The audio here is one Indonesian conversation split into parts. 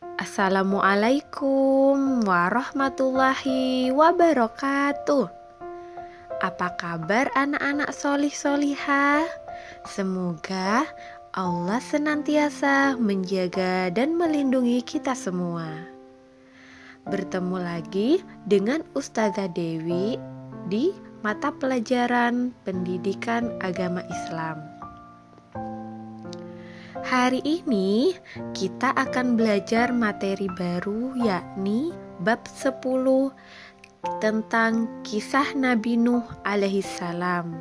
Assalamualaikum warahmatullahi wabarakatuh. Apa kabar anak-anak solih solihah? Semoga Allah senantiasa menjaga dan melindungi kita semua. Bertemu lagi dengan Ustazah Dewi di mata pelajaran Pendidikan Agama Islam. Hari ini kita akan belajar materi baru, yakni bab 10 tentang kisah Nabi Nuh alaihissalam.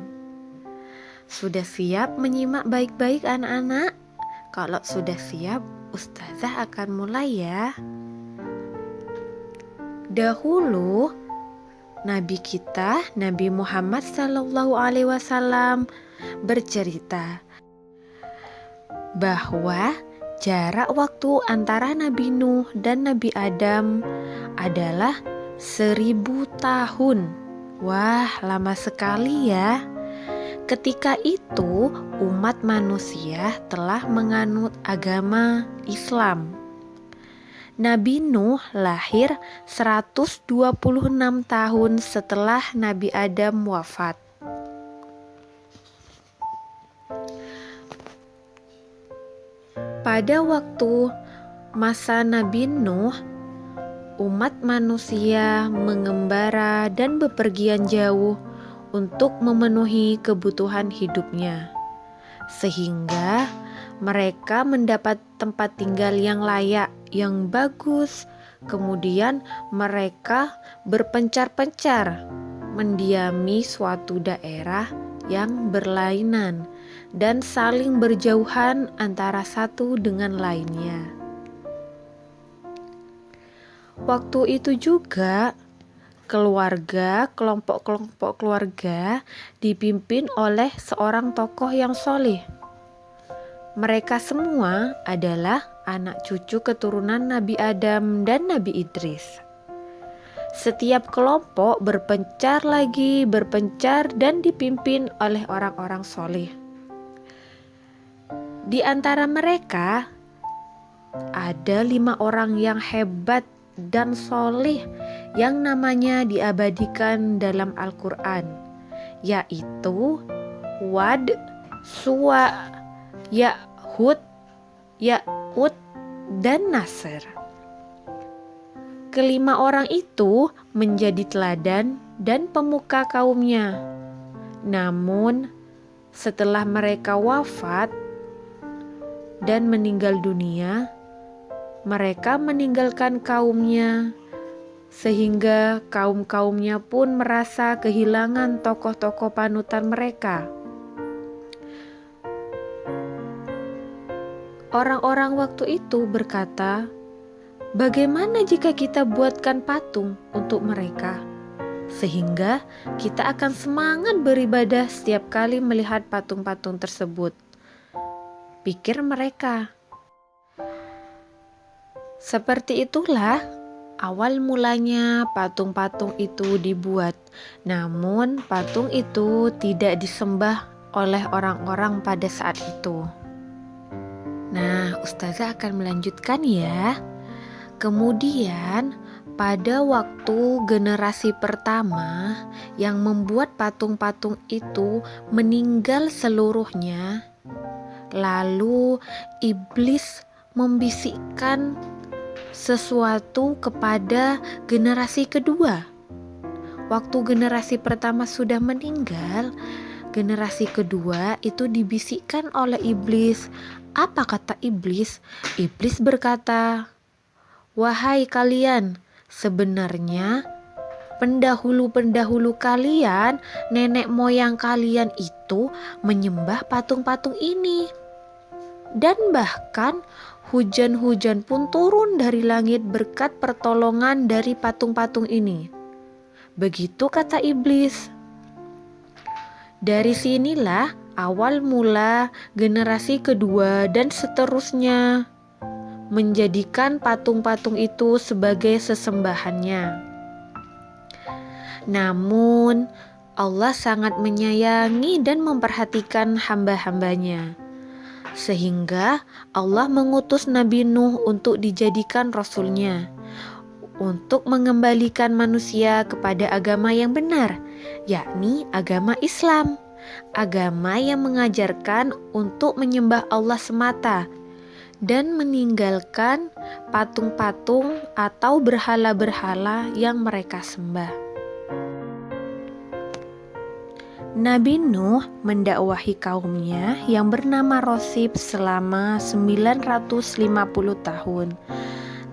Sudah siap menyimak baik-baik anak-anak? Kalau sudah siap, Ustazah akan mulai ya. Dahulu Nabi kita, Nabi Muhammad SAW bercerita bahwa jarak waktu antara Nabi Nuh dan Nabi Adam adalah 1000 tahun. Wah, lama sekali ya. Ketika itu umat manusia telah menganut agama Islam. Nabi Nuh lahir 126 tahun setelah Nabi Adam wafat. Pada waktu masa Nabi Nuh, umat manusia mengembara dan bepergian jauh untuk memenuhi kebutuhan hidupnya, sehingga mereka mendapat tempat tinggal yang layak, yang bagus. Kemudian mereka berpencar-pencar mendiami suatu daerah yang berlainan dan saling berjauhan antara satu dengan lainnya. Waktu itu juga kelompok-kelompok keluarga dipimpin oleh seorang tokoh yang soleh. Mereka semua adalah anak cucu keturunan Nabi Adam dan Nabi Idris. Setiap kelompok berpencar dan dipimpin oleh orang-orang soleh. Di antara mereka ada 5 orang yang hebat dan soleh yang namanya diabadikan dalam Al-Quran, yaitu Wad, Suwa, Ya'hud, Ya'ud, dan Nasr. Kelima orang itu menjadi teladan dan pemuka kaumnya. Namun setelah mereka wafat dan meninggal dunia, mereka meninggalkan kaumnya, sehingga kaum-kaumnya pun merasa kehilangan tokoh-tokoh panutan mereka. Orang-orang waktu itu berkata, "Bagaimana jika kita buatkan patung untuk mereka, sehingga kita akan semangat beribadah setiap kali melihat patung-patung tersebut?" Pikir mereka. Seperti itulah awal mulanya patung-patung itu dibuat. Namun patung itu tidak disembah oleh orang-orang pada saat itu. Nah, Ustazah akan melanjutkan ya. Kemudian pada waktu generasi pertama yang membuat patung-patung itu meninggal seluruhnya, lalu iblis membisikkan sesuatu kepada generasi kedua. Waktu generasi pertama sudah meninggal, generasi kedua itu dibisikkan oleh iblis. Apa kata iblis? Iblis berkata, "Wahai kalian, sebenarnya pendahulu-pendahulu kalian, nenek moyang kalian itu menyembah patung-patung ini. Dan bahkan hujan-hujan pun turun dari langit berkat pertolongan dari patung-patung ini." Begitu kata iblis. Dari sinilah awal mula generasi kedua dan seterusnya menjadikan patung-patung itu sebagai sesembahannya. Namun Allah sangat menyayangi dan memperhatikan hamba-hambanya. Sehingga Allah mengutus Nabi Nuh untuk dijadikan rasulnya, untuk mengembalikan manusia kepada agama yang benar, yakni agama Islam. Agama yang mengajarkan untuk menyembah Allah semata dan meninggalkan patung-patung atau berhala-berhala yang mereka sembah. Nabi Nuh mendakwahi kaumnya yang bernama Rosib selama 950 tahun,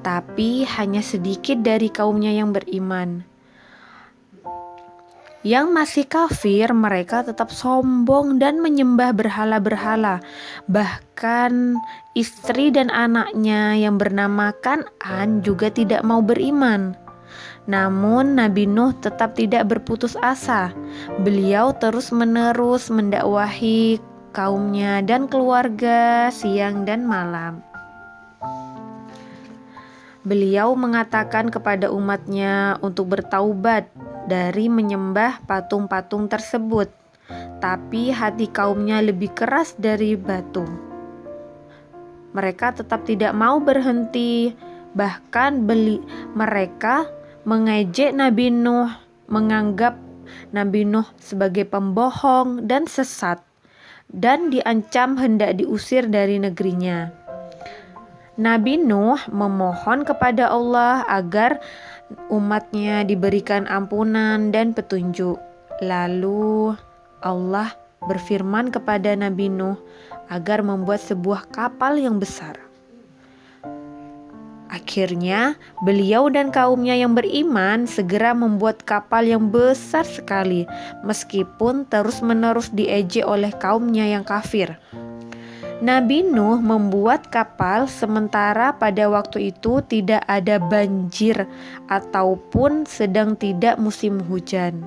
tapi hanya sedikit dari kaumnya yang beriman. Yang masih kafir, mereka tetap sombong dan menyembah berhala-berhala. Bahkan istri dan anaknya yang bernama Kan'an juga tidak mau beriman. Namun Nabi Nuh tetap tidak berputus asa. Beliau terus-menerus mendakwahi kaumnya dan keluarga siang dan malam. Beliau mengatakan kepada umatnya untuk bertaubat dari menyembah patung-patung tersebut, tapi hati kaumnya lebih keras dari batu. Mereka tetap tidak mau berhenti, bahkan mereka mengejek Nabi Nuh, menganggap Nabi Nuh sebagai pembohong dan sesat, dan diancam hendak diusir dari negerinya. Nabi Nuh memohon kepada Allah agar umatnya diberikan ampunan dan petunjuk. Lalu Allah berfirman kepada Nabi Nuh agar membuat sebuah kapal yang besar. Akhirnya beliau dan kaumnya yang beriman segera membuat kapal yang besar sekali, meskipun terus-menerus diejek oleh kaumnya yang kafir. Nabi Nuh membuat kapal sementara pada waktu itu tidak ada banjir ataupun sedang tidak musim hujan.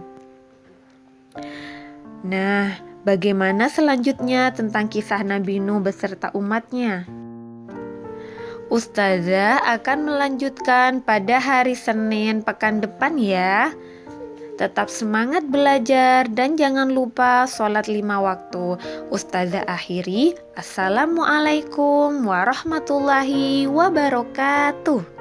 Nah, bagaimana selanjutnya tentang kisah Nabi Nuh beserta umatnya? Ustazah akan melanjutkan pada hari Senin pekan depan ya. Tetap semangat belajar dan jangan lupa sholat 5 waktu. Ustazah akhiri. Assalamualaikum warahmatullahi wabarakatuh.